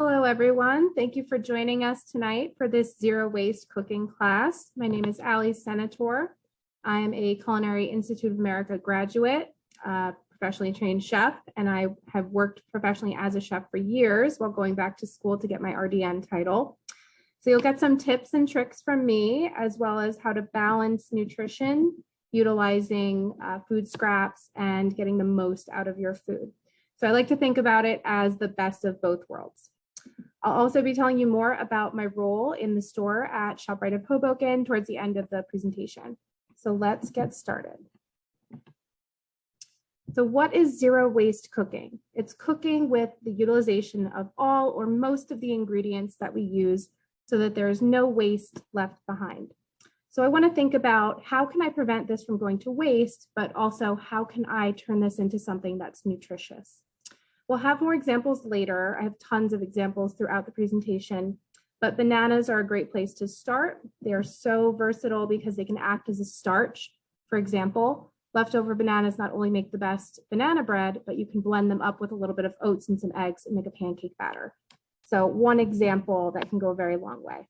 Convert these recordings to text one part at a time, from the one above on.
Hello, everyone. Thank you for joining us tonight for this zero waste cooking class. My name is Ali Senatore. I am a Culinary Institute of America graduate, professionally trained chef, and I have worked professionally as a chef for years while going back to school to get my RDN title. So you'll get some tips and tricks from me, as well as how to balance nutrition, utilizing food scraps, and getting the most out of your food. So I like to think about it as the best of both worlds. I'll also be telling you more about my role in the store at ShopRite of Hoboken towards the end of the presentation. So let's get started. So what is zero waste cooking? It's cooking with the utilization of all or most of the ingredients that we use so that there is no waste left behind. So I want to think about how can I prevent this from going to waste, but also how can I turn this into something that's nutritious? We'll have more examples later. I have tons of examples throughout the presentation, but bananas are a great place to start. They are so versatile because they can act as a starch. For example, leftover bananas not only make the best banana bread, but you can blend them up with a little bit of oats and some eggs and make a pancake batter. So one example that can go a very long way.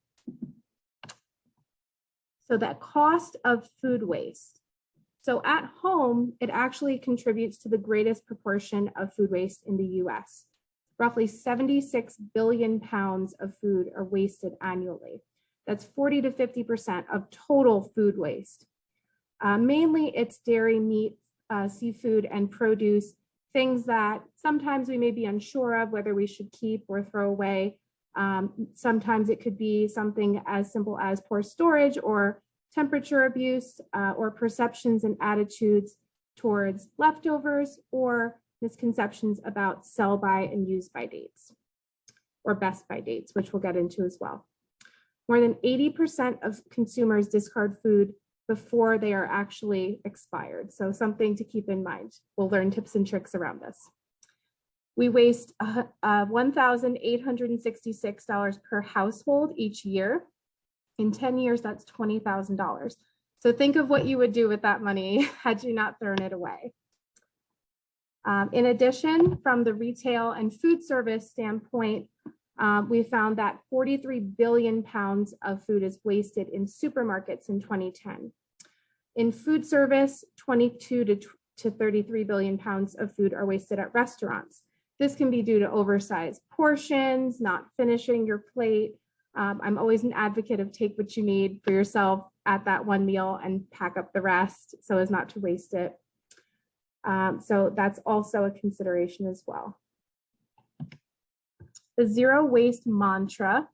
So that cost of food waste. So at home, it actually contributes to the greatest proportion of food waste in the US. Roughly 76 billion pounds of food are wasted annually. That's 40 to 50% of total food waste. Mainly it's dairy, meat, seafood, and produce, things that sometimes we may be unsure of whether we should keep or throw away. Sometimes it could be something as simple as poor storage or temperature abuse, or perceptions and attitudes towards leftovers, or misconceptions about sell by and use by dates, or best by dates, which we'll get into as well. More than 80% of consumers discard food before they are actually expired. So something to keep in mind. We'll learn tips and tricks around this. We waste $1,866 per household each year. In 10 years, that's $20,000. So think of what you would do with that money had you not thrown it away. In addition, from the retail and food service standpoint, we found that 43 billion pounds of food is wasted in supermarkets in 2010. In food service, 22 to 33 billion pounds of food are wasted at restaurants. This can be due to oversized portions, not finishing your plate. I'm always an advocate of take what you need for yourself at that one meal and pack up the rest so as not to waste it. So that's also a consideration as well. The zero waste mantra.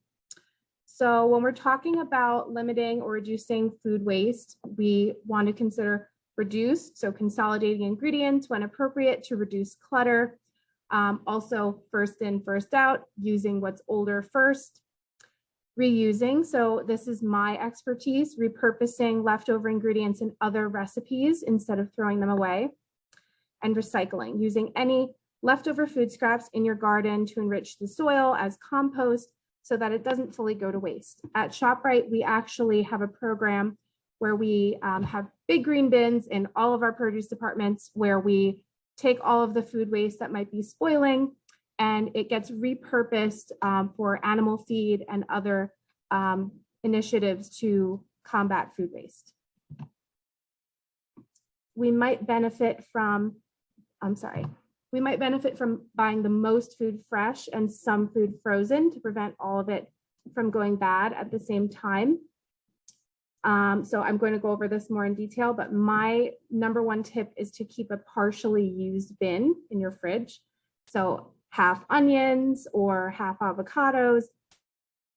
So when we're talking about limiting or reducing food waste, we want to consider reduce, so consolidating ingredients when appropriate to reduce clutter. Also first in, first out, using what's older first. Reusing, so this is my expertise, repurposing leftover ingredients in other recipes instead of throwing them away. And recycling, using any leftover food scraps in your garden to enrich the soil as compost so that it doesn't fully go to waste. At ShopRite, we actually have a program where we have big green bins in all of our produce departments where we take all of the food waste that might be spoiling and it gets repurposed for animal feed and other initiatives to combat food waste. We might benefit from buying the most food fresh and some food frozen to prevent all of it from going bad at the same time. So I'm going to go over this more in detail, but my number one tip is to keep a partially used bin in your fridge. So half onions or half avocados.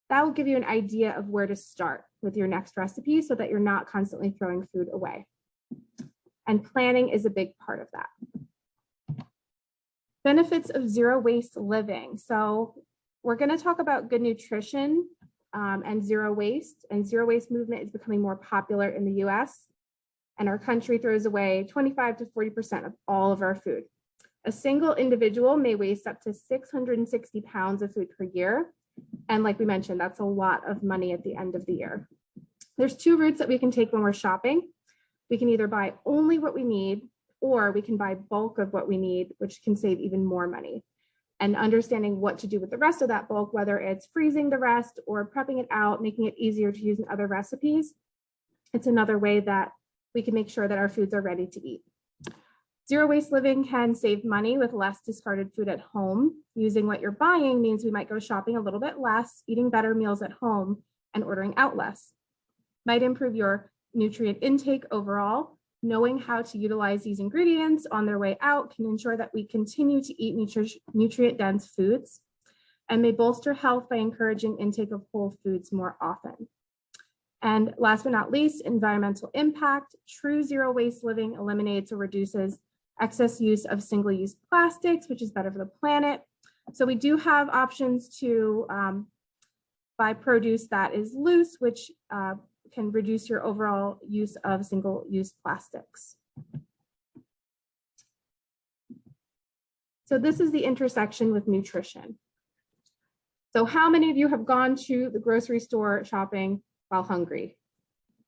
That will give you an idea of where to start with your next recipe so that you're not constantly throwing food away. And planning is a big part of that. Benefits of zero waste living. So we're going to talk about good nutrition and zero waste. And zero waste movement is becoming more popular in the US. And our country throws away 25 to 40% of all of our food. A single individual may waste up to 660 pounds of food per year. And like we mentioned, that's a lot of money at the end of the year. There's two routes that we can take when we're shopping. We can either buy only what we need, or we can buy bulk of what we need, which can save even more money. and understanding what to do with the rest of that bulk, whether it's freezing the rest or prepping it out, making it easier to use in other recipes. It's another way that we can make sure that our foods are ready to eat. Zero waste living can save money with less discarded food at home. Using what you're buying means we might go shopping a little bit less, eating better meals at home, and ordering out less. Might improve your nutrient intake overall. Knowing how to utilize these ingredients on their way out can ensure that we continue to eat nutrient-dense foods, and may bolster health by encouraging intake of whole foods more often. And last but not least, environmental impact. True zero waste living eliminates or reduces excess use of single-use plastics, which is better for the planet. So we do have options to buy produce that is loose, which can reduce your overall use of single-use plastics. So this is the intersection with nutrition. So how many of you have gone to the grocery store shopping while hungry?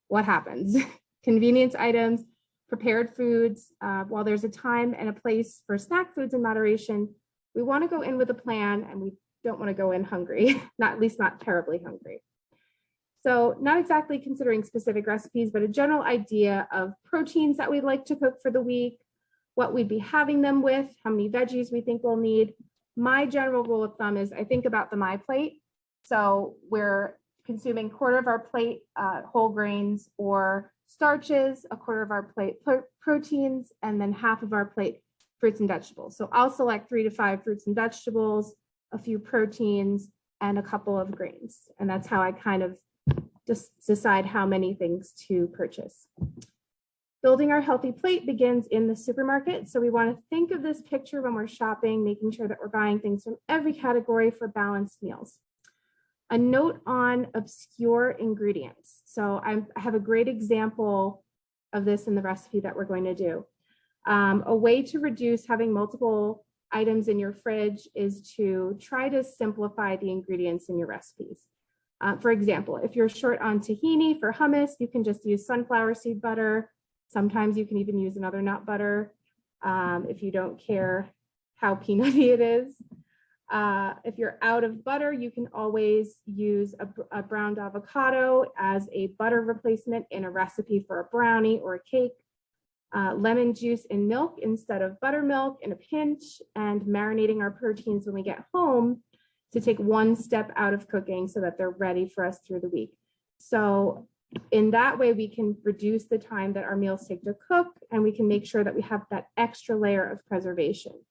What happens? Convenience items, prepared foods. While there's a time and a place for snack foods in moderation, we want to go in with a plan, and we don't want to go in hungry, at least not terribly hungry. So not exactly considering specific recipes, but a general idea of proteins that we'd like to cook for the week, what we'd be having them with, how many veggies we think we'll need. My general rule of thumb is I think about the My Plate. So we're consuming 1/4 of our plate whole grains or starches, 1/4 of our plate proteins, and then 1/2 of our plate fruits and vegetables. So I'll select 3 to 5 fruits and vegetables, a few proteins, and a couple of grains. And that's how I kind of just decide how many things to purchase. Building our healthy plate begins in the supermarket. So we want to think of this picture when we're shopping, making sure that we're buying things from every category for balanced meals. A note on obscure ingredients. So I have a great example of this in the recipe that we're going to do. A way to reduce having multiple items in your fridge is to try to simplify the ingredients in your recipes. For example, if you're short on tahini for hummus, you can just use sunflower seed butter. Sometimes you can even use another nut butter if you don't care how peanutty it is. If you're out of butter, you can always use a browned avocado as a butter replacement in a recipe for a brownie or a cake. Lemon juice in milk instead of buttermilk in a pinch, and marinating our proteins when we get home to take one step out of cooking so that they're ready for us through the week. So in that way, we can reduce the time that our meals take to cook, and we can make sure that we have that extra layer of preservation.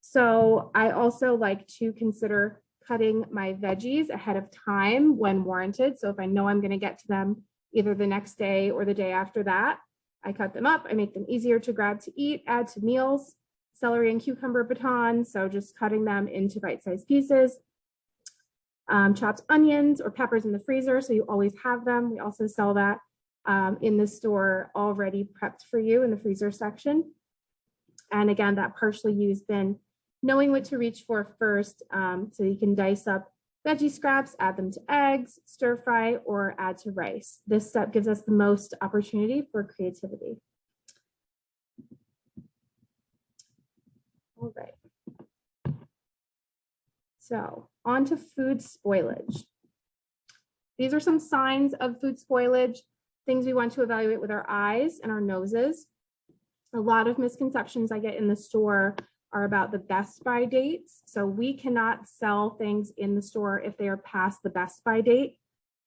So I also like to consider cutting my veggies ahead of time when warranted. So if I know I'm going to get to them either the next day or the day after that, I cut them up. I make them easier to grab to eat, add to meals. Celery and cucumber batons, so just cutting them into bite-sized pieces. Chopped onions or peppers in the freezer, so you always have them. We also sell that in the store already prepped for you in the freezer section. And again, that partially used bin, knowing what to reach for first, so you can dice up veggie scraps, add them to eggs, stir fry, or add to rice. This step gives us the most opportunity for creativity. All right. So on to food spoilage. These are some signs of food spoilage, things we want to evaluate with our eyes and our noses. A lot of misconceptions I get in the store are about the best by dates. So we cannot sell things in the store if they are past the best by date,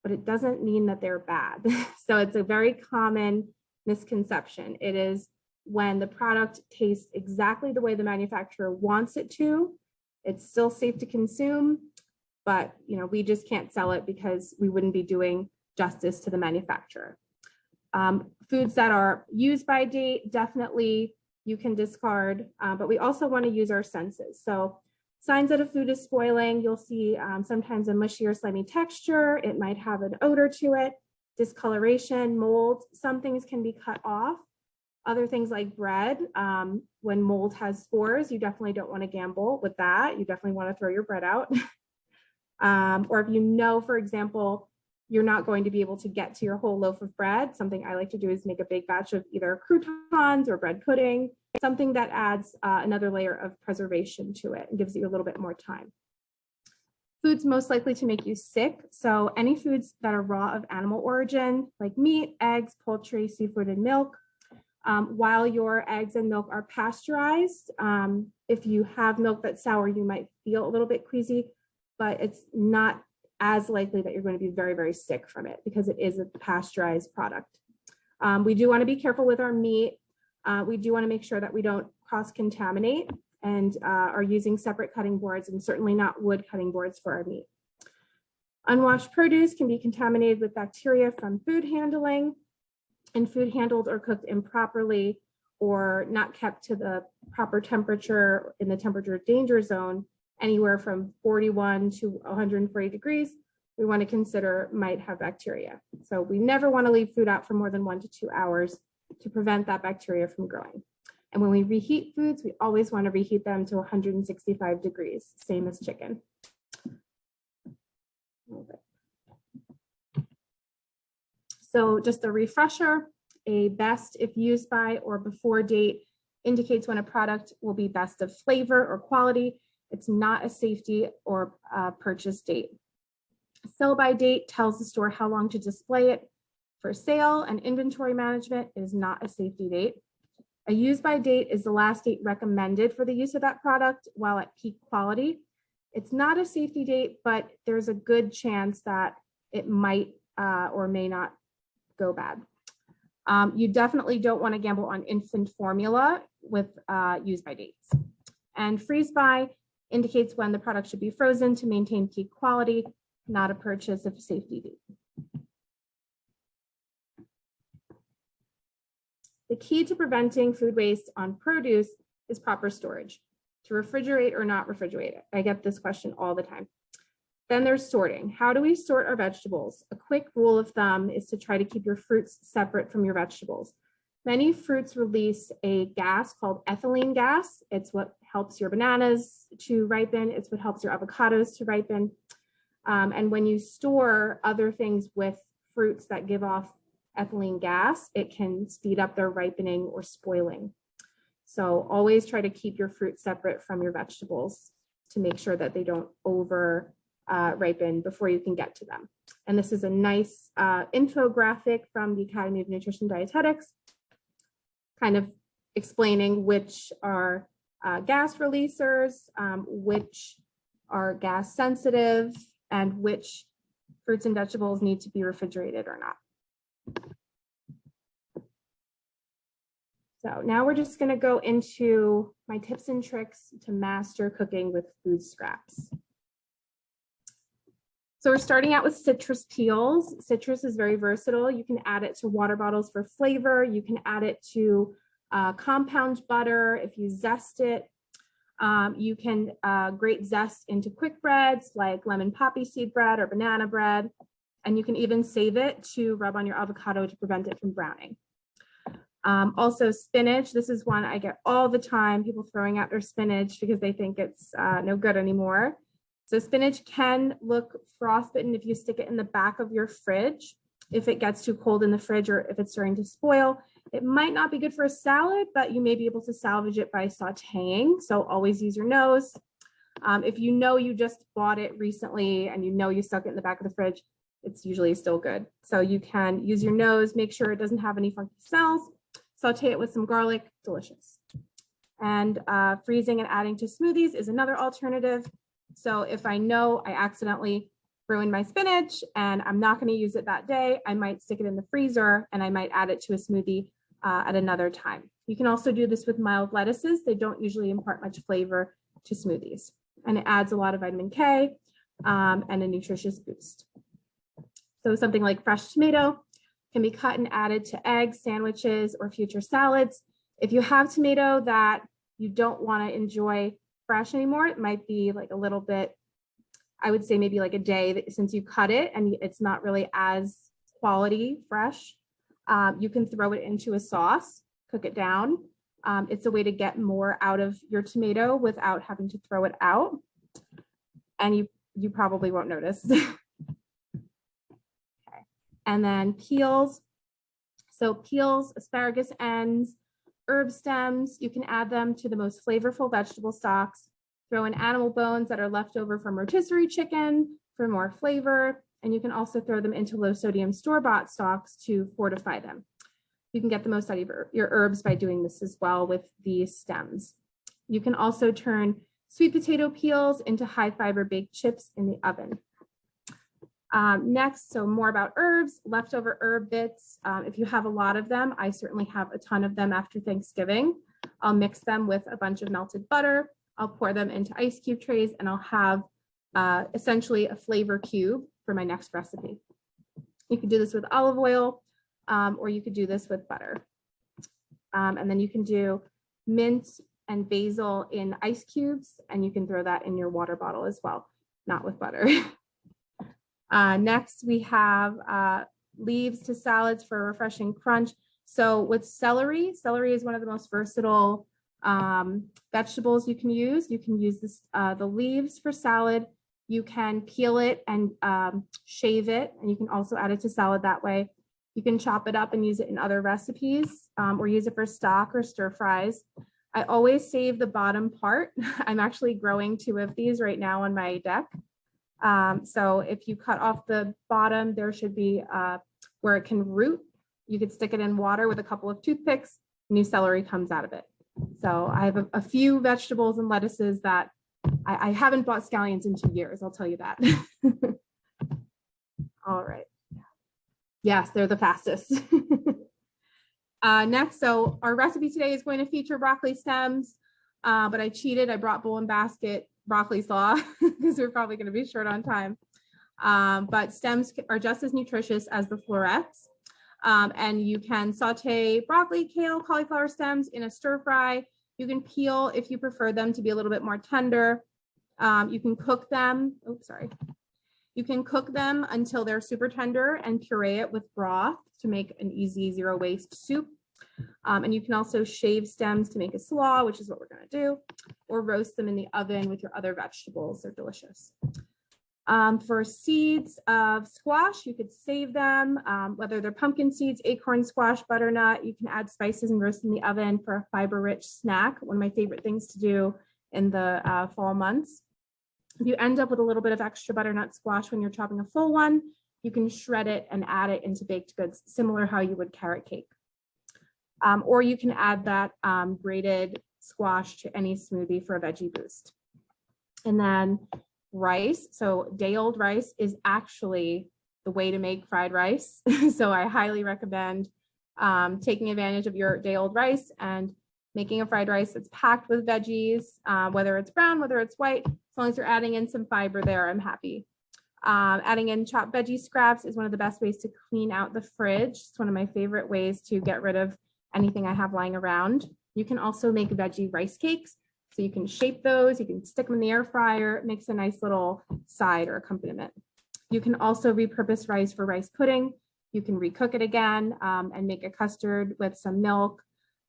but it doesn't mean that they're bad. So it's a very common misconception. It is when the product tastes exactly the way the manufacturer wants it to. It's still safe to consume, but we just can't sell it because we wouldn't be doing justice to the manufacturer. Foods that are used by date, definitely you can discard, but we also want to use our senses. So signs that a food is spoiling, you'll see sometimes a mushy or slimy texture. It might have an odor to it, discoloration, mold. Some things can be cut off. Other things like bread, when mold has spores, you definitely don't want to gamble with that. You definitely want to throw your bread out. Or if for example, you're not going to be able to get to your whole loaf of bread. Something I like to do is make a big batch of either croutons or bread pudding, something that adds another layer of preservation to it and gives you a little bit more time. Foods most likely to make you sick. So any foods that are raw of animal origin, like meat, eggs, poultry, seafood, and milk. While your eggs and milk are pasteurized, if you have milk that's sour, you might feel a little bit queasy, but it's not as likely that you're going to be very, very sick from it because it is a pasteurized product. We do want to be careful with our meat. We do want to make sure that we don't cross-contaminate and are using separate cutting boards, and certainly not wood cutting boards for our meat. Unwashed produce can be contaminated with bacteria from food handling, and food handled or cooked improperly or not kept to the proper temperature in the temperature danger zone, anywhere from 41 to 140 degrees, we want to consider might have bacteria. So we never want to leave food out for more than 1 to 2 hours to prevent that bacteria from growing. And when we reheat foods, we always want to reheat them to 165 degrees, same as chicken. So just a refresher, a best if used by or before date indicates when a product will be best of flavor or quality. It's not a safety or purchase date. Sell by date tells the store how long to display it for sale, and inventory management is not a safety date. A use by date is the last date recommended for the use of that product while at peak quality. It's not a safety date, but there's a good chance that it might or may not go bad. You definitely don't want to gamble on infant formula with use by dates. And freeze by indicates when the product should be frozen to maintain peak quality, not a purchase of a safety date. The key to preventing food waste on produce is proper storage, to refrigerate or not refrigerate it. I get this question all the time. Then there's sorting. How do we sort our vegetables? A quick rule of thumb is to try to keep your fruits separate from your vegetables. Many fruits release a gas called ethylene gas. It's what helps your bananas to ripen. It's what helps your avocados to ripen. And when you store other things with fruits that give off ethylene gas, it can speed up their ripening or spoiling. So always try to keep your fruit separate from your vegetables to make sure that they don't over ripen before you can get to them. And this is a nice infographic from the Academy of Nutrition Dietetics, kind of explaining which are gas releasers, which are gas sensitive, and which fruits and vegetables need to be refrigerated or not. So now we're just going to go into my tips and tricks to master cooking with food scraps. So we're starting out with citrus peels. Citrus is very versatile. You can add it to water bottles for flavor. You can add it to compound butter if you zest it. You can grate zest into quick breads like lemon poppy seed bread or banana bread. And you can even save it to rub on your avocado to prevent it from browning. Also spinach, this is one I get all the time, people throwing out their spinach because they think it's no good anymore. So spinach can look frostbitten if you stick it in the back of your fridge. If it gets too cold in the fridge or if it's starting to spoil, it might not be good for a salad, but you may be able to salvage it by sauteing. So always use your nose. If you know you just bought it recently and you know you stuck it in the back of the fridge, it's usually still good. So you can use your nose, make sure it doesn't have any funky smells, saute it with some garlic, delicious. And freezing and adding to smoothies is another alternative. So if I know I accidentally ruined my spinach and I'm not going to use it that day, I might stick it in the freezer and I might add it to a smoothie at another time. You can also do this with mild lettuces. They don't usually impart much flavor to smoothies. And it adds a lot of vitamin K and a nutritious boost. So something like fresh tomato can be cut and added to eggs, sandwiches, or future salads. If you have tomato that you don't want to enjoy fresh anymore, it might be like a little bit, I would say maybe like a day since you cut it and it's not really as quality fresh. You can throw it into a sauce, cook it down. It's a way to get more out of your tomato without having to throw it out. And you probably won't notice. And then peels. So peels, asparagus ends, herb stems, you can add them to the most flavorful vegetable stocks. Throw in animal bones that are left over from rotisserie chicken for more flavor. And you can also throw them into low sodium store-bought stocks to fortify them. You can get the most out of your herbs by doing this as well with these stems. You can also turn sweet potato peels into high fiber baked chips in the oven. Next, so more about herbs, leftover herb bits. If you have a lot of them, I certainly have a ton of them after Thanksgiving. I'll mix them with a bunch of melted butter. I'll pour them into ice cube trays, and I'll have essentially a flavor cube for my next recipe. You can do this with olive oil, or you could do this with butter. And then you can do mint and basil in ice cubes, and you can throw that in your water bottle as well, not with butter. Next, we have leaves to salads for a refreshing crunch. So with celery, celery is one of the most versatile vegetables you can use. You can use this, the leaves for salad. You can peel it and shave it, and you can also add it to salad that way. You can chop it up and use it in other recipes, or use it for stock or stir fries. I always save the bottom part. I'm actually growing 2 of these right now on my deck. So if you cut off the bottom, there should be where it can root. You could stick it in water with a couple of toothpicks, new celery comes out of it. So I have a few vegetables and lettuces that I haven't bought scallions in 2 years, I'll tell you that. All right. Yes, they're the fastest. Next, so our recipe today is going to feature broccoli stems, but I cheated. I brought bowl and basket broccoli slaw because we're probably going to be short on time. But stems are just as nutritious as the florets. And you can saute broccoli, kale, cauliflower stems in a stir fry. You can peel if you prefer them to be a little bit more tender. You can cook them. Oops, sorry. You can cook them until they're super tender and puree it with broth to make an easy zero waste soup. And you can also shave stems to make a slaw, which is what we're going to do, or roast them in the oven with your other vegetables. They're delicious. For seeds of squash, you could save them, whether they're pumpkin seeds, acorn squash, butternut. You can add spices and roast in the oven for a fiber-rich snack. One of my favorite things to do in the fall months. If you end up with a little bit of extra butternut squash when you're chopping a full one, you can shred it and add it into baked goods, similar how you would carrot cake. Or you can add that grated squash to any smoothie for a veggie boost. And then rice. So day-old rice is actually the way to make fried rice. So I highly recommend taking advantage of your day-old rice and making a fried rice that's packed with veggies, whether it's brown, whether it's white. As long as you're adding in some fiber there, I'm happy. Adding in chopped veggie scraps is one of the best ways to clean out the fridge. It's one of my favorite ways to get rid of anything I have lying around. You can also make veggie rice cakes. So you can shape those, you can stick them in the air fryer. It makes a nice little side or accompaniment. You can also repurpose rice for rice pudding. You can recook it again and make a custard with some milk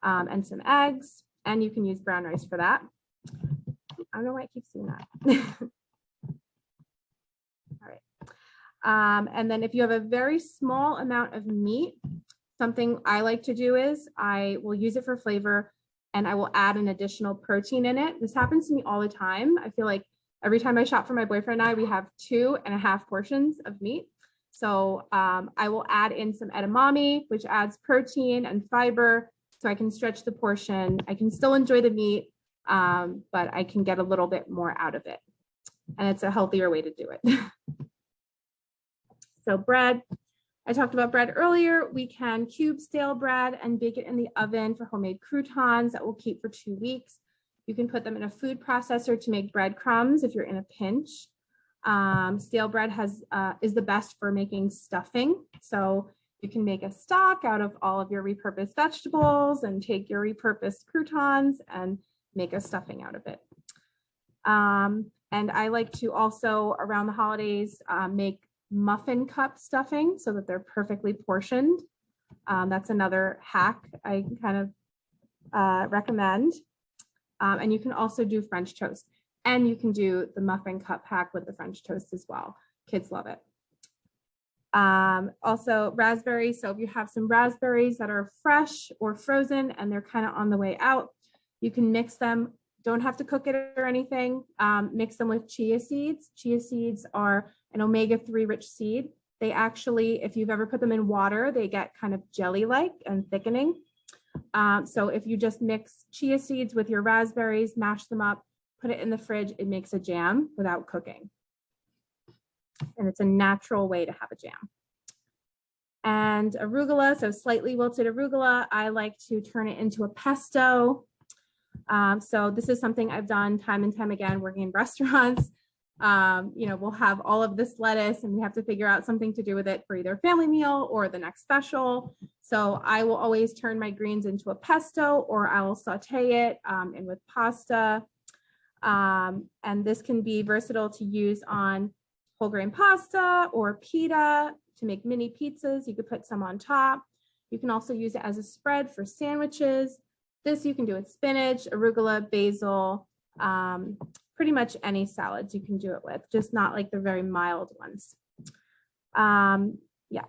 and some eggs. And you can use brown rice for that. I don't know why it keeps doing that. All right. And then if you have a very small amount of meat, something I like to do is I will use it for flavor and I will add an additional protein in it. This happens to me all the time. I feel like every time I shop for my boyfriend and I, we have 2.5 portions of meat. So I will add in some edamame, which adds protein and fiber so I can stretch the portion. I can still enjoy the meat, but I can get a little bit more out of it. And it's a healthier way to do it. So bread. I talked about bread earlier. We can cube stale bread and bake it in the oven for homemade croutons that will keep for 2 weeks. You can put them in a food processor to make breadcrumbs if you're in a pinch. Stale bread is the best for making stuffing. So you can make a stock out of all of your repurposed vegetables and take your repurposed croutons and make a stuffing out of it. And I like to also, around the holidays, make muffin cup stuffing so that they're perfectly portioned. That's another hack I kind of recommend. And you can also do French toast, and you can do the muffin cup hack with the French toast as well. Kids love it. Also raspberries. So if you have some raspberries that are fresh or frozen and they're kind of on the way out, you can mix them. Don't have to cook it or anything. Mix them with chia seeds. Chia seeds are an omega-3 rich seed. They actually, if you've ever put them in water, they get kind of jelly-like and thickening. So if you just mix chia seeds with your raspberries, mash them up, put it in the fridge, it makes a jam without cooking. And it's a natural way to have a jam. And arugula, so slightly wilted arugula, I like to turn it into a pesto. So this is something I've done time and time again working in restaurants. We'll have all of this lettuce and we have to figure out something to do with it for either a family meal or the next special. So I will always turn my greens into a pesto, or I will saute it in with pasta. And this can be versatile to use on whole grain pasta or pita to make mini pizzas. You could put some on top. You can also use it as a spread for sandwiches. This you can do with spinach, arugula, basil, pretty much any salads you can do it with, just not like the very mild ones. Yeah.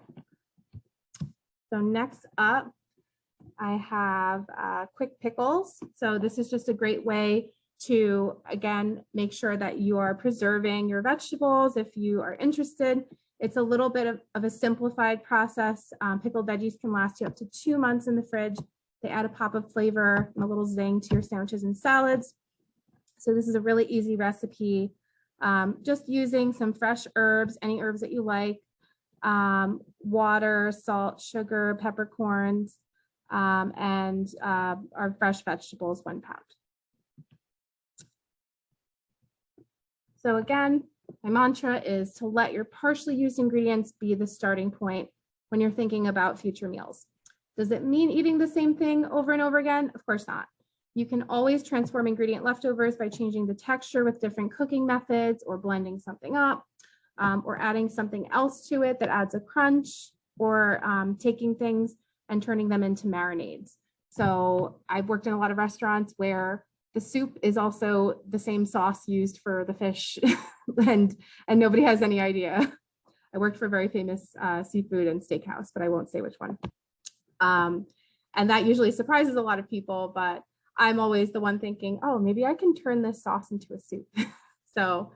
So next up, I have quick pickles. So this is just a great way to, again, make sure that you are preserving your vegetables if you are interested. It's a little bit of a simplified process. Pickled veggies can last you up to 2 months in the fridge. They add a pop of flavor and a little zing to your sandwiches and salads. So this is a really easy recipe. Just using some fresh herbs, any herbs that you like, water, salt, sugar, peppercorns, and our fresh vegetables, 1 pound. So again, my mantra is to let your partially used ingredients be the starting point when you're thinking about future meals. Does it mean eating the same thing over and over again? Of course not. You can always transform ingredient leftovers by changing the texture with different cooking methods, or blending something up, or adding something else to it that adds a crunch, or taking things and turning them into marinades. So I've worked in a lot of restaurants where the soup is also the same sauce used for the fish and nobody has any idea. I worked for a very famous seafood and steakhouse, but I won't say which one. And that usually surprises a lot of people, but I'm always the one thinking, oh, maybe I can turn this sauce into a soup. So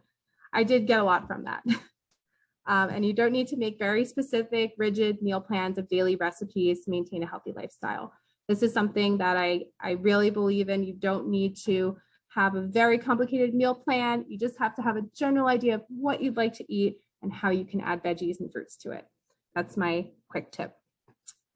I did get a lot from that. And you don't need to make very specific, rigid meal plans of daily recipes to maintain a healthy lifestyle. This is something that I really believe in. You don't need to have a very complicated meal plan. You just have to have a general idea of what you'd like to eat and how you can add veggies and fruits to it. That's my quick tip.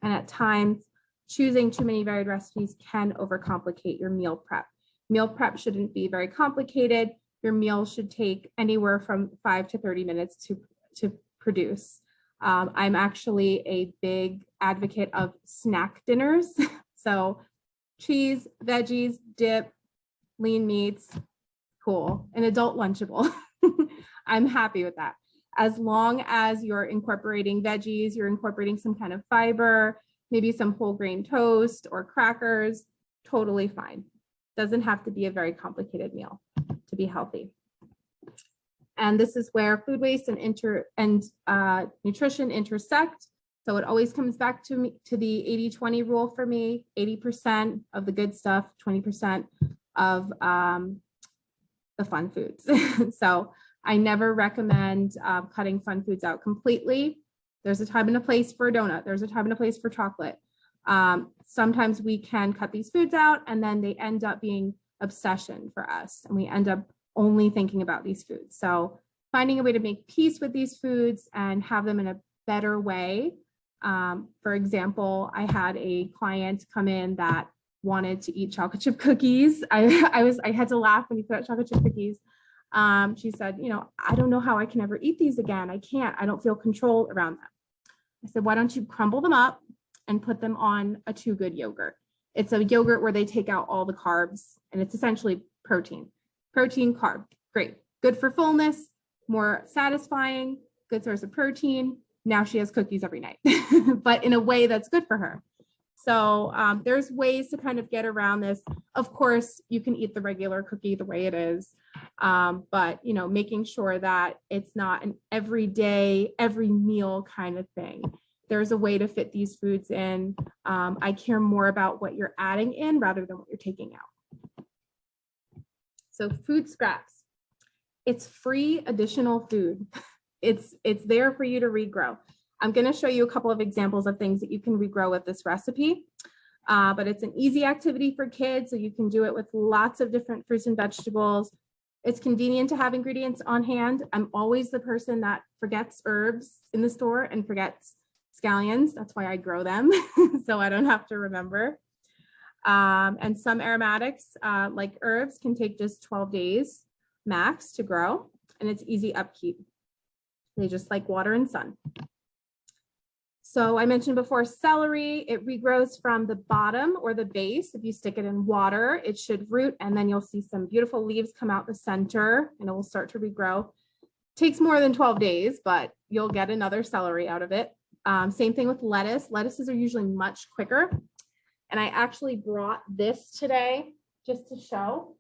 And at times, choosing too many varied recipes can overcomplicate your meal prep. Meal prep shouldn't be very complicated. Your meal should take anywhere from 5 to 30 minutes to produce. I'm actually a big advocate of snack dinners. So cheese, veggies, dip, lean meats, cool, an adult Lunchable. I'm happy with that. As long as you're incorporating veggies, you're incorporating some kind of fiber, maybe some whole grain toast or crackers, totally fine. Doesn't have to be a very complicated meal to be healthy. And this is where food waste and nutrition intersect. So it always comes back to the 80-20 rule for me. 80% of the good stuff, 20% of the fun foods. So I never recommend cutting fun foods out completely. There's a time and a place for a donut. There's a time and a place for chocolate. Sometimes we can cut these foods out and then they end up being obsession for us. And we end up only thinking about these foods. So finding a way to make peace with these foods and have them in a better way. For example, I had a client come in that wanted to eat chocolate chip cookies. I had to laugh when he put out chocolate chip cookies. She said, I don't know how I can ever eat these again. I can't, I don't feel control around them. I said, why don't you crumble them up and put them on a Too Good yogurt? It's a yogurt where they take out all the carbs and it's essentially protein, carb, great. Good for fullness, more satisfying, good source of protein. Now she has cookies every night, but in a way that's good for her. So there's ways to kind of get around this. Of course, you can eat the regular cookie the way it is, but you know, making sure that it's not an everyday, every meal kind of thing. There's a way to fit these foods in. I care more about what you're adding in rather than what you're taking out. So food scraps, it's free additional food. It's there for you to regrow. I'm going to show you a couple of examples of things that you can regrow with this recipe, but it's an easy activity for kids, so you can do it with lots of different fruits and vegetables. It's convenient to have ingredients on hand. I'm always the person that forgets herbs in the store and forgets scallions. That's why I grow them, so I don't have to remember. And some aromatics, like herbs, can take just 12 days max to grow, and it's easy upkeep. They just like water and sun. So I mentioned before, celery, it regrows from the bottom or the base. If you stick it in water, it should root, and then you'll see some beautiful leaves come out the center and it will start to regrow. Takes more than 12 days, but you'll get another celery out of it. Same thing with lettuce. Lettuces are usually much quicker. And I actually brought this today just to show.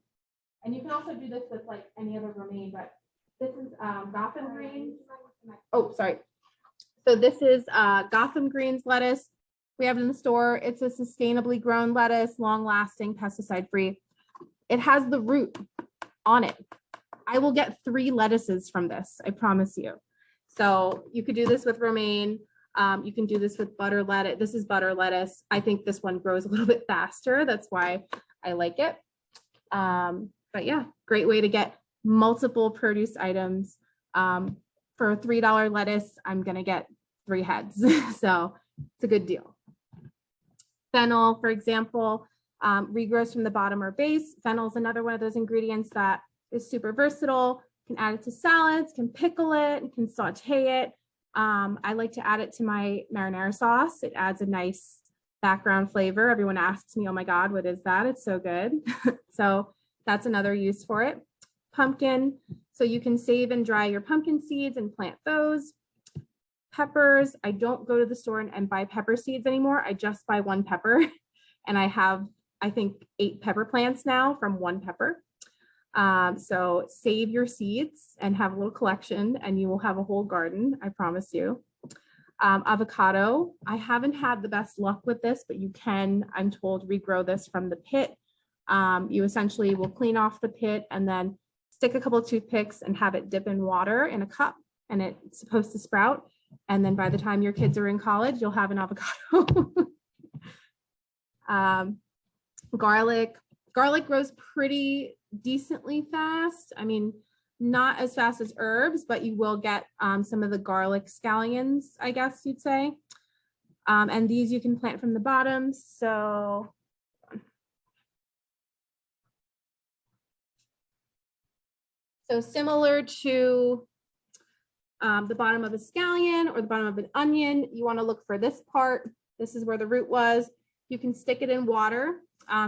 And you can also do this with like any other romaine, but this is Gotham greens. Oh, sorry. So this is Gotham greens lettuce. We have it in the store. It's a sustainably grown lettuce, long-lasting, pesticide-free. It has the root on it. I will get 3 lettuces from this, I promise you. So you could do this with romaine. You can do this with butter lettuce. This is butter lettuce. I think this one grows a little bit faster. That's why I like it. But yeah, great way to get multiple produce items. For a $3 lettuce, I'm gonna get 3 heads. So it's a good deal. Fennel, for example, regrows from the bottom or base. Fennel is another one of those ingredients that is super versatile. Can add it to salads, can pickle it, can saute it. I like to add it to my marinara sauce. It adds a nice background flavor. Everyone asks me, oh my God, what is that? It's so good. So that's another use for it. Pumpkin, so you can save and dry your pumpkin seeds and plant those. Peppers, I don't go to the store and buy pepper seeds anymore. I just buy 1 pepper, and I have, I think, 8 pepper plants now from 1 pepper. So save your seeds and have a little collection, and you will have a whole garden, I promise you. Avocado, I haven't had the best luck with this, but you can, I'm told, regrow this from the pit. You essentially will clean off the pit and then stick a couple of toothpicks and have it dip in water in a cup, and it's supposed to sprout. And then by the time your kids are in college, you'll have an avocado. Garlic grows pretty decently fast. I mean, not as fast as herbs, but you will get some of the garlic scallions, I guess you'd say. And these you can plant from the bottom. So similar to the bottom of a scallion or the bottom of an onion, you want to look for this part. This is where the root was. You can stick it in water.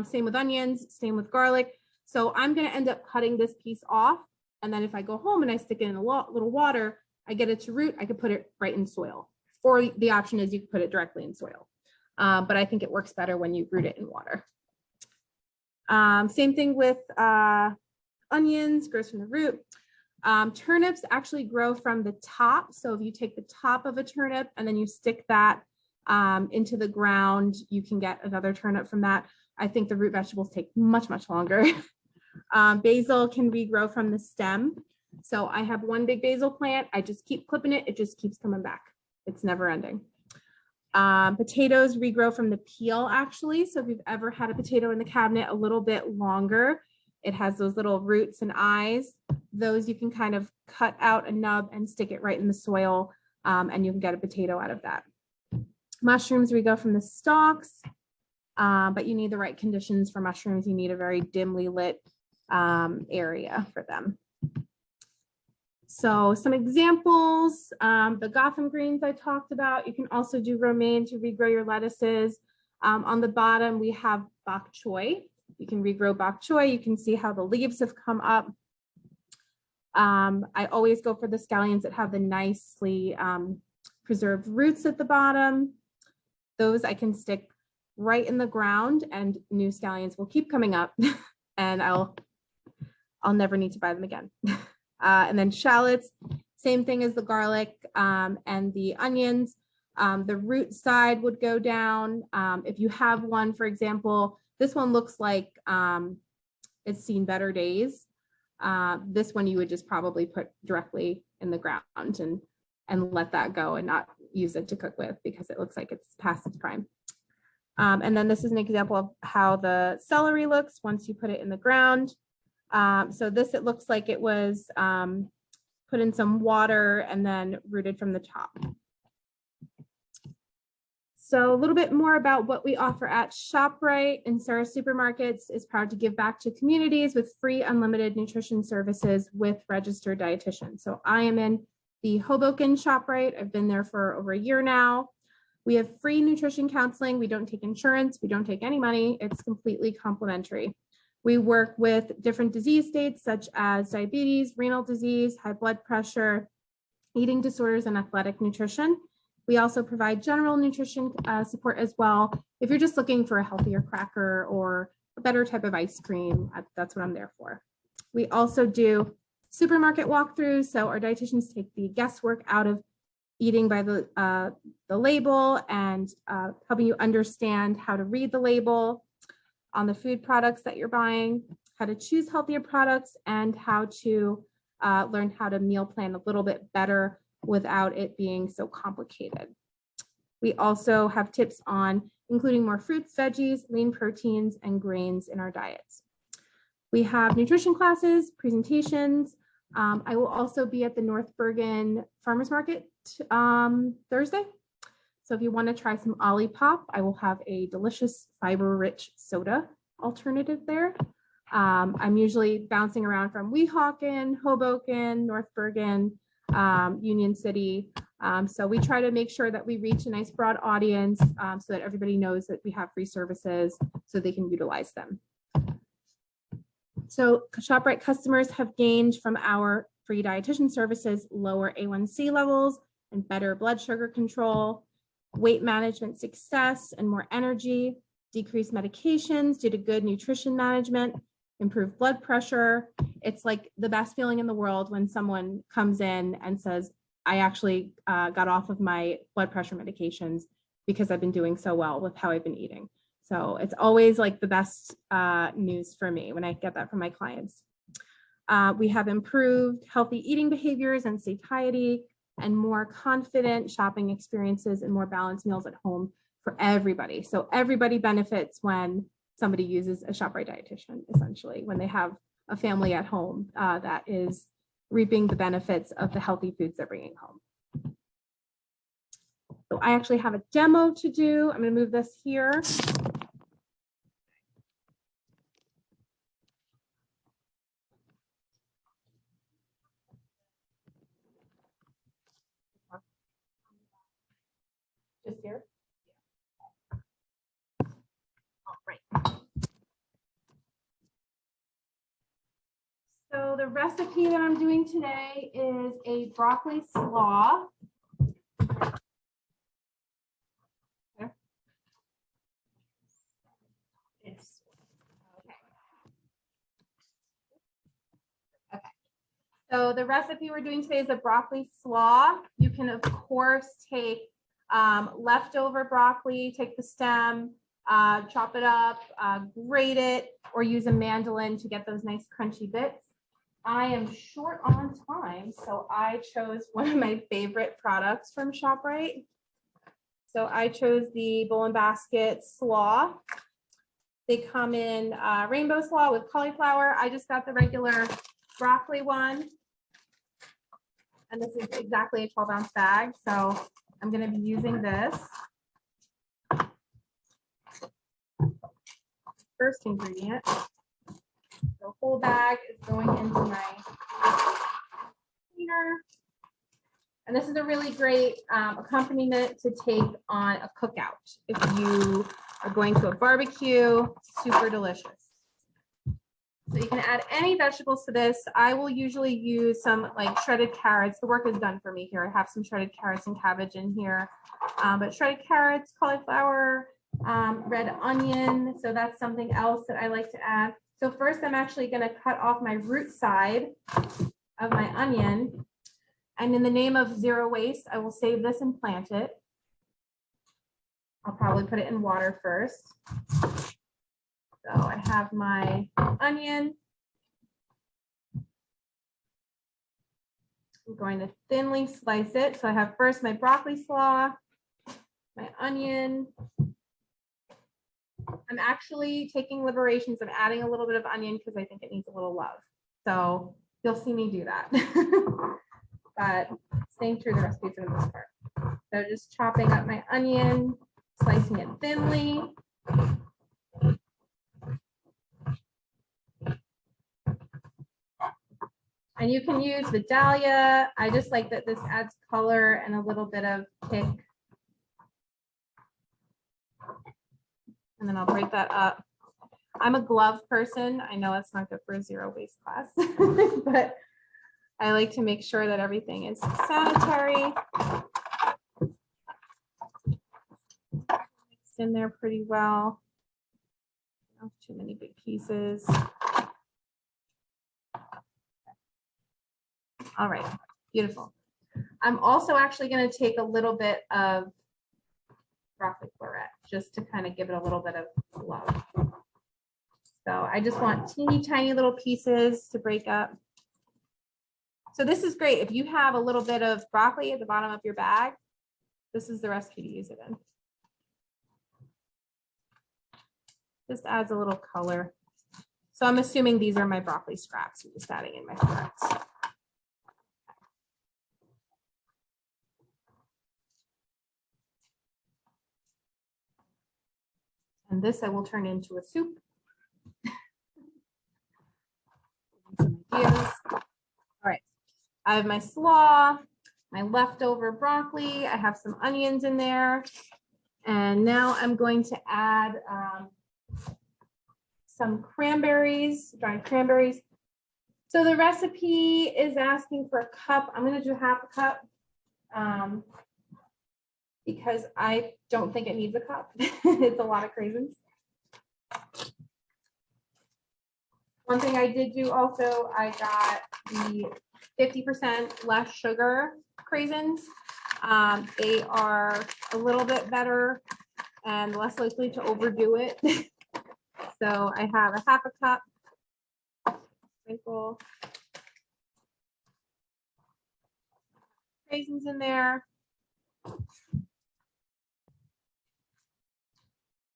Same with onions, same with garlic. So I'm going to end up cutting this piece off. And then if I go home and I stick it in a little water, I get it to root, I could put it right in soil. Or the option is you can put it directly in soil. But I think it works better when you root it in water. Same thing with onions, grows from the root. Turnips actually grow from the top. So if you take the top of a turnip and then you stick that into the ground, you can get another turnip from that. I think the root vegetables take much, much longer. Basil can regrow from the stem. So I have 1 big basil plant. I just keep clipping it. It just keeps coming back. It's never ending. Potatoes regrow from the peel, actually. So if you've ever had a potato in the cabinet a little bit longer, it has those little roots and eyes. Those you can kind of cut out a nub and stick it right in the soil, and you can get a potato out of that. Mushrooms regrow from the stalks, but you need the right conditions for mushrooms. You need a very dimly lit area for them. So some examples, the Gotham greens I talked about. You can also do romaine to regrow your lettuces. On the bottom, we have bok choy. You can regrow bok choy. You can see how the leaves have come up. I always go for the scallions that have the nicely preserved roots at the bottom. Those I can stick right in the ground, and new scallions will keep coming up and I'll never need to buy them again. And then shallots, same thing as the garlic and the onions. The root side would go down. If you have one, for example, this one looks like it's seen better days. This one you would just probably put directly in the ground and let that go and not use it to cook with because it looks like it's past its prime. And then this is an example of how the celery looks once you put it in the ground. So this, it looks like it was put in some water and then rooted from the top. So a little bit more about what we offer at ShopRite. And Sarah Supermarkets is proud to give back to communities with free unlimited nutrition services with registered dietitians. So I am in the Hoboken ShopRite. I've been there for over a year now. We have free nutrition counseling. We don't take insurance. We don't take any money. It's completely complimentary. We work with different disease states such as diabetes, renal disease, high blood pressure, eating disorders, and athletic nutrition. We also provide general nutrition support as well. If you're just looking for a healthier cracker or a better type of ice cream, that's what I'm there for. We also do supermarket walkthroughs. So our dietitians take the guesswork out of eating by the label and helping you understand how to read the label on the food products that you're buying, how to choose healthier products, and how to learn how to meal plan a little bit better without it being so complicated. We also have tips on including more fruits, veggies, lean proteins, and grains in our diets. We have nutrition classes, presentations. I will also be at the North Bergen Farmers Market Thursday. So if you want to try some Olipop, I will have a delicious fiber-rich soda alternative there. I'm usually bouncing around from Weehawken, Hoboken, North Bergen, Union City. So we try to make sure that we reach a nice broad audience so that everybody knows that we have free services so they can utilize them. So ShopRite customers have gained from our free dietitian services lower A1C levels and better blood sugar control, weight management success and more energy, decreased medications due to good nutrition management, improved blood pressure. It's like the best feeling in the world when someone comes in and says, I actually got off of my blood pressure medications because I've been doing so well with how I've been eating. So it's always like the best news for me when I get that from my clients. We have improved healthy eating behaviors and satiety and more confident shopping experiences and more balanced meals at home for everybody. So everybody benefits when somebody uses a ShopRite dietitian, essentially, when they have a family at home that is reaping the benefits of the healthy foods they're bringing home. So I actually have a demo to do. I'm going to move this here. Just here. All right. So the recipe that I'm doing today is a broccoli slaw. So the recipe we're doing today is a broccoli slaw. You can, of course, take leftover broccoli, take the stem, chop it up, grate it, or use a mandolin to get those nice crunchy bits. I am short on time, so I chose one of my favorite products from ShopRite. So I chose the Bowl and Basket slaw. They come in rainbow slaw with cauliflower. I just got the regular broccoli one. And this is exactly a 12-ounce bag. So I'm going to be using this. First ingredient. The whole bag is going into my cleaner. And this is a really great accompaniment to take on a cookout. If you are going to a barbecue, super delicious. So you can add any vegetables to this. I will usually use some like shredded carrots. The work is done for me here. I have some shredded carrots and cabbage in here, but shredded carrots, cauliflower, red onion. So that's something else that I like to add. So first I'm actually going to cut off my root side of my onion. And in the name of zero waste, I will save this and plant it. I'll probably put it in water first. So I have my onion. I'm going to thinly slice it. So I have first my broccoli slaw, my onion. I'm actually taking liberations of adding a little bit of onion because I think it needs a little love. So you'll see me do that. But staying true to the recipe for the most part. So just chopping up my onion, slicing it thinly. And you can use Vidalia. I just like that this adds color and a little bit of kick. And then I'll break that up. I'm a glove person. I know it's not good for a zero waste class, but I like to make sure that everything is sanitary. Mixed in there pretty well. Not too many big pieces. All right, beautiful. I'm also actually going to take a little bit of broccoli florette just to kind of give it a little bit of love. So I just want teeny tiny little pieces to break up. So this is great. If you have a little bit of broccoli at the bottom of your bag, this is the recipe to use it in. Just adds a little color. So I'm assuming these are my broccoli scraps. I'm just adding in my florets. And this I will turn into a soup. All right, I have my slaw, my leftover broccoli. I have some onions in there. And now I'm going to add some cranberries, dried cranberries. So the recipe is asking for a cup. I'm going to do half a cup because I don't think it needs a cup. It's a lot of craisins. One thing I did do also, I got the 50% less sugar craisins. They are a little bit better and less likely to overdo it. So I have a half a cup, sprinkle raisins in there.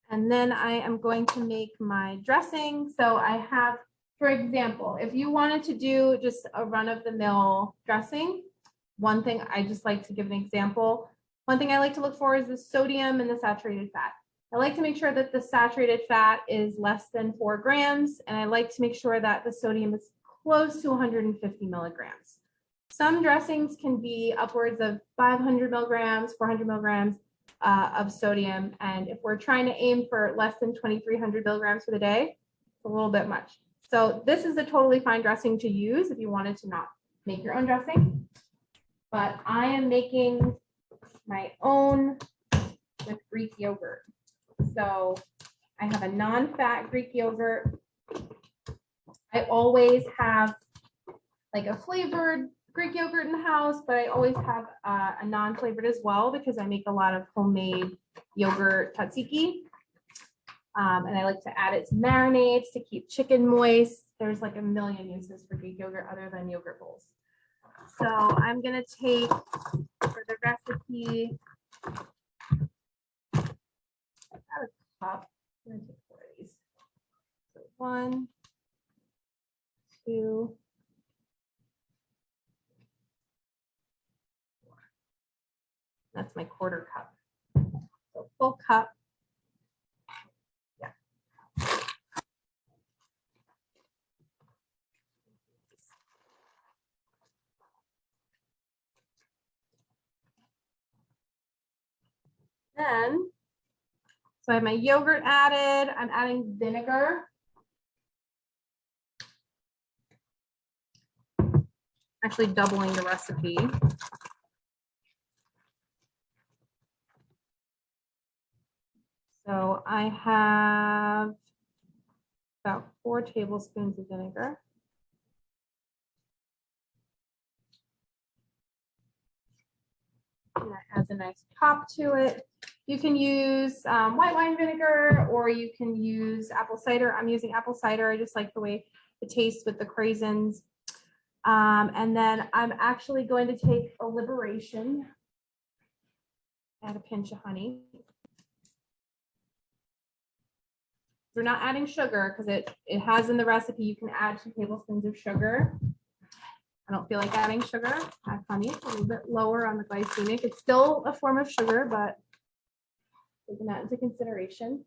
And then I am going to make my dressing. So I have, for example, if you wanted to do just a run-of-the-mill dressing, one thing I just like to give an example. One thing I like to look for is the sodium and the saturated fat. I like to make sure that the saturated fat is less than 4 grams, and I like to make sure that the sodium is close to 150 milligrams. Some dressings can be upwards of 500 milligrams, 400 milligrams of sodium, and if we're trying to aim for less than 2,300 milligrams for the day, it's a little bit much. So this is a totally fine dressing to use if you wanted to not make your own dressing. But I am making my own with Greek yogurt. So I have a non-fat Greek yogurt. I always have like a flavored Greek yogurt in the house, but I always have a non-flavored as well because I make a lot of homemade yogurt tzatziki. And I like to add it to marinades to keep chicken moist. There's like a million uses for Greek yogurt other than yogurt bowls. So I'm going to take for the recipe about a cup. I'm going to take 4 of these. So 1, 2, 4. That's my quarter cup. So full cup. Yeah. Then, so I have my yogurt added. I'm adding vinegar. Actually doubling the recipe. So I have about 4 tablespoons of vinegar. And that adds a nice pop to it. You can use white wine vinegar, or you can use apple cider. I'm using apple cider. I just like the way it tastes with the craisins. And then I'm actually going to take a Liberation, add a pinch of honey. We're not adding sugar because it has in the recipe, you can add 2 tablespoons of sugar. I don't feel like adding sugar. Add honey, a little bit lower on the glycemic. It's still a form of sugar, but taking that into consideration.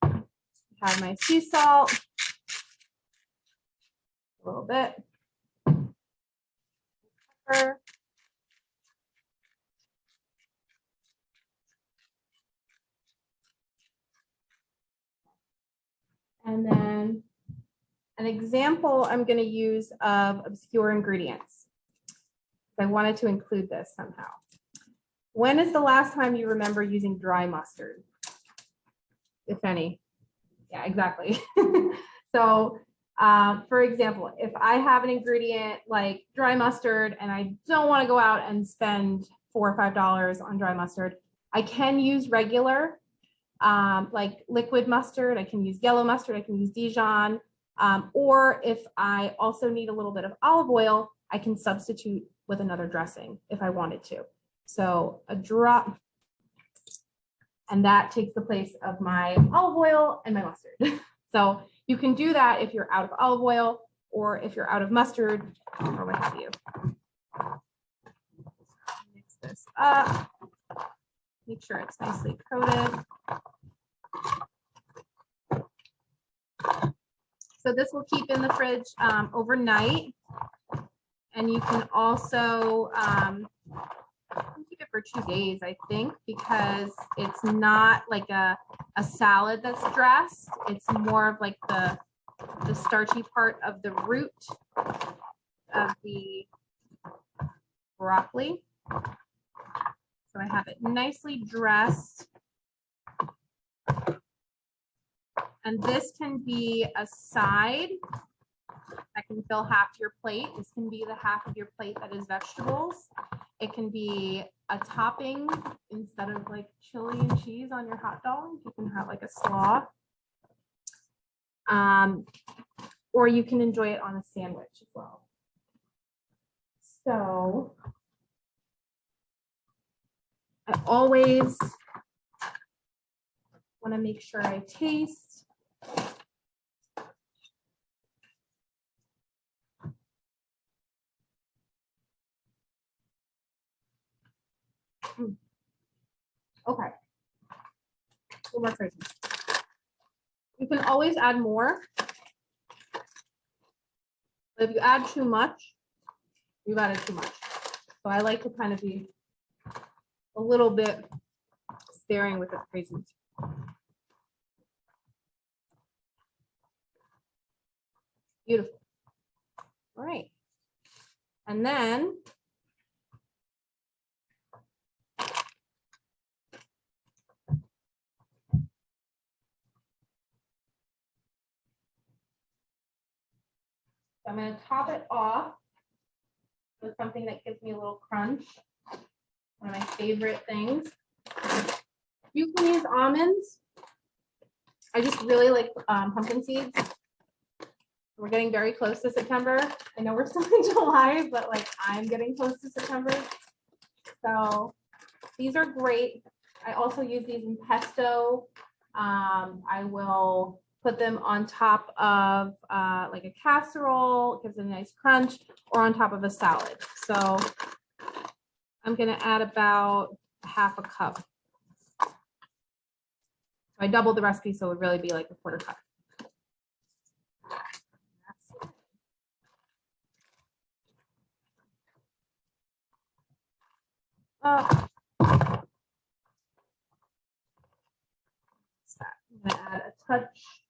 Have my sea salt, a little bit. Pepper. And then an example I'm going to use of obscure ingredients. I wanted to include this somehow. When is the last time you remember using dry mustard? If any. Yeah, exactly. So, for example, if I have an ingredient like dry mustard and I don't want to go out and spend $4 or $5 on dry mustard, I can use regular, like liquid mustard. I can use yellow mustard. I can use Dijon. Or if I also need a little bit of olive oil, I can substitute with another dressing if I wanted to. So a drop, and that takes the place of my olive oil and my mustard. So you can do that if you're out of olive oil or if you're out of mustard or what have you. Mix this up. Make sure it's nicely coated. So this will keep in the fridge overnight. And you can also keep it for 2 days, I think, because it's not like a salad that's dressed. It's more of like the starchy part of the root of the broccoli. So I have it nicely dressed. And this can be a side that can fill half your plate. This can be the half of your plate that is vegetables. It can be a topping instead of like chili and cheese on your hot dog. You can have like a slaw. Or you can enjoy it on a sandwich as well. So I always want to make sure I taste. Okay. One more person. You can always add more. But if you add too much, you've added too much. So I like to kind of be a little bit sparing with the raisins. Beautiful. All right. And then I'm going to top it off with something that gives me a little crunch. One of my favorite things. You can use almonds. I just really like pumpkin seeds. We're getting very close to September. I know we're still in July, but like I'm getting close to September. So these are great. I also use these in pesto. I will put them on top of like a casserole, gives it a nice crunch, or on top of a salad. So I'm gonna add about half a cup. I doubled the recipe, so it would really be like a 1/4 cup. I'm gonna add a touch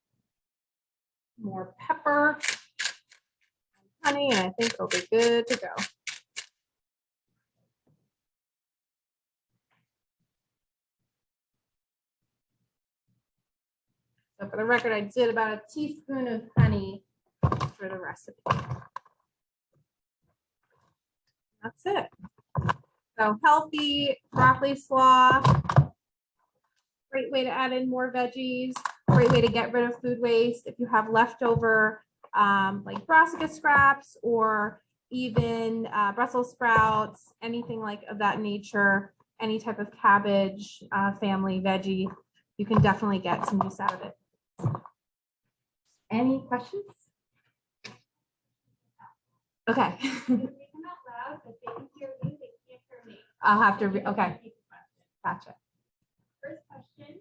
more pepper and honey, and I think it'll be good to go. So for the record, I did about a teaspoon of honey for the recipe. That's it. So healthy broccoli slaw. Great way to add in more veggies. Great way to get rid of food waste. If you have leftover like brassica scraps or even Brussels sprouts, anything like of that nature, any type of cabbage, family veggie, you can definitely get some use out of it. Any questions? Okay. I'll have to, okay. Gotcha. First question,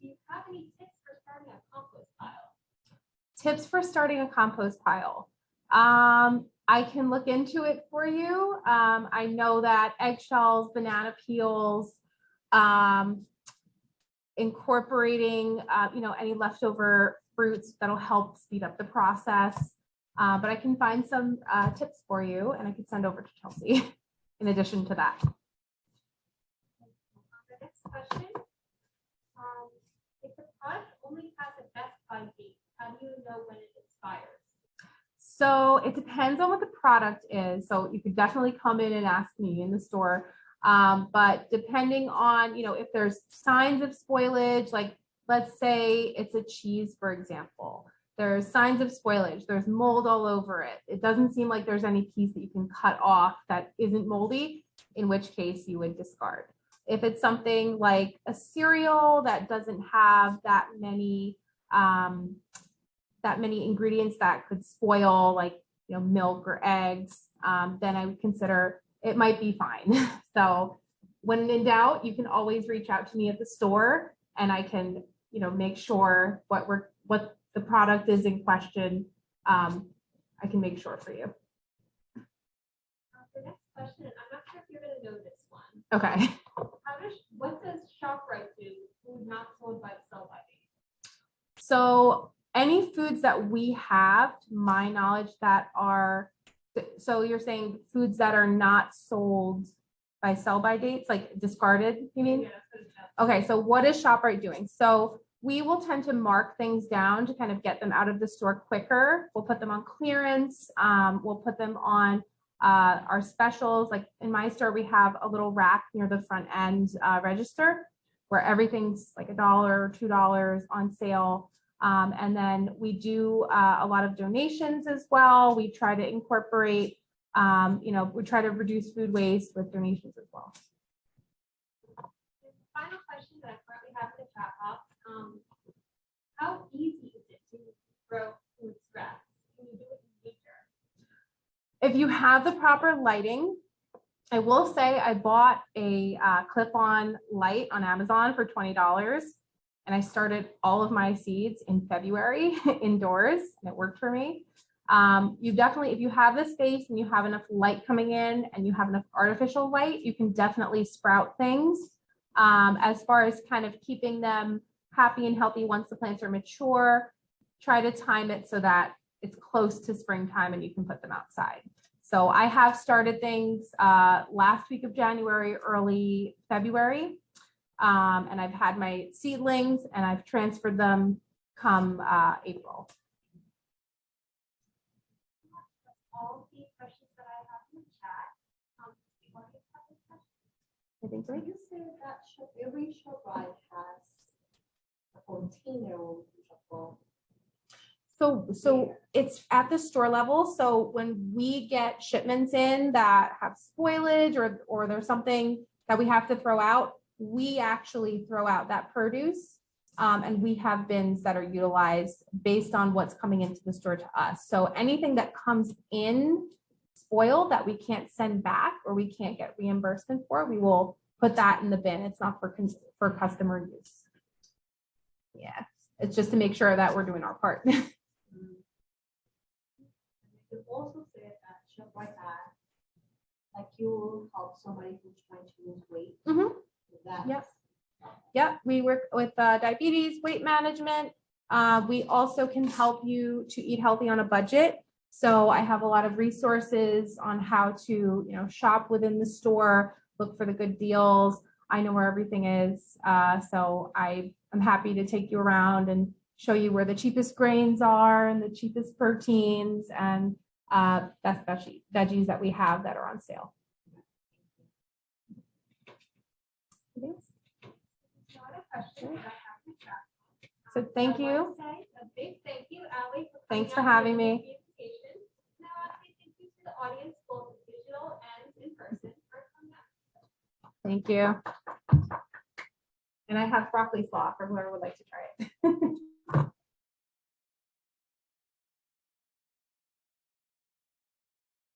do you have any tips for starting a compost pile? Tips for starting a compost pile. I can look into it for you. I know that eggshells, banana peels, incorporating, any leftover fruits that'll help speed up the process. But I can find some tips for you and I could send over to Chelsea in addition to that. The next question, if the product only has a best by date, how do you know when it expires? So it depends on what the product is. So you could definitely come in and ask me in the store. But depending on, if there's signs of spoilage, like let's say it's a cheese, for example, there's signs of spoilage, there's mold all over it. It doesn't seem like there's any piece that you can cut off that isn't moldy, in which case you would discard. If it's something like a cereal that doesn't have that many ingredients that could spoil, like milk or eggs, then I would consider it might be fine. So when in doubt, you can always reach out to me at the store and I can make sure what the product is in question. I can make sure for you. The next question, I'm not sure if you're going to know this one. Okay. What does ShopRite do food not sold by the sell-by date? So any foods that we have, to my knowledge, that are, so you're saying foods that are not sold by sell-by dates, like discarded, you mean? Yeah. Okay, so what is ShopRite doing? So we will tend to mark things down to kind of get them out of the store quicker. We'll put them on clearance. We'll put them on our specials. Like in my store, we have a little rack near the front end register where everything's like $1 or $2 on sale. And then we do a lot of donations as well. We try to incorporate, we try to reduce food waste with donations as well. The final question that I currently have in the chat box, how easy is it to grow food scraps? Can you do it in nature? If you have the proper lighting, I will say I bought a clip-on light on Amazon for $20. And I started all of my seeds in February indoors, and it worked for me. You definitely, if you have the space and you have enough light coming in and you have enough artificial light, you can definitely sprout things. As far as kind of keeping them happy and healthy once the plants are mature, try to time it so that it's close to springtime and you can put them outside. So I have started things last week of January, early February. And I've had my seedlings and I've transferred them come April. All the questions that I have in the chat. I think so. You said that every ShopRite has a container of chocolate. So it's at the store level. So when we get shipments in that have spoilage or there's something that we have to throw out, we actually throw out that produce, and we have bins that are utilized based on what's coming into the store to us. So anything that comes in spoiled that we can't send back or we can't get reimbursement for, we will put that in the bin. It's not for customer use. Yeah, it's just to make sure that we're doing our part. You also said that ShopRite like you help somebody who's trying to lose weight. Mm-hmm. Yep. We work with diabetes, weight management. We also can help you to eat healthy on a budget. So I have a lot of resources on how to, shop within the store, look for the good deals. I know where everything is. So I I'm happy to take you around and show you where the cheapest grains are and the cheapest proteins and best veggies that we have that are on sale. Not a question, but I have to chat. So thank I you. want to say a big thank you, Ali, for coming Thanks for out having here me. and giving the presentation. Now, I say thank you to the audience, both digital and in person, for coming out. Thank you. And I have broccoli slaw for whoever would like to try it.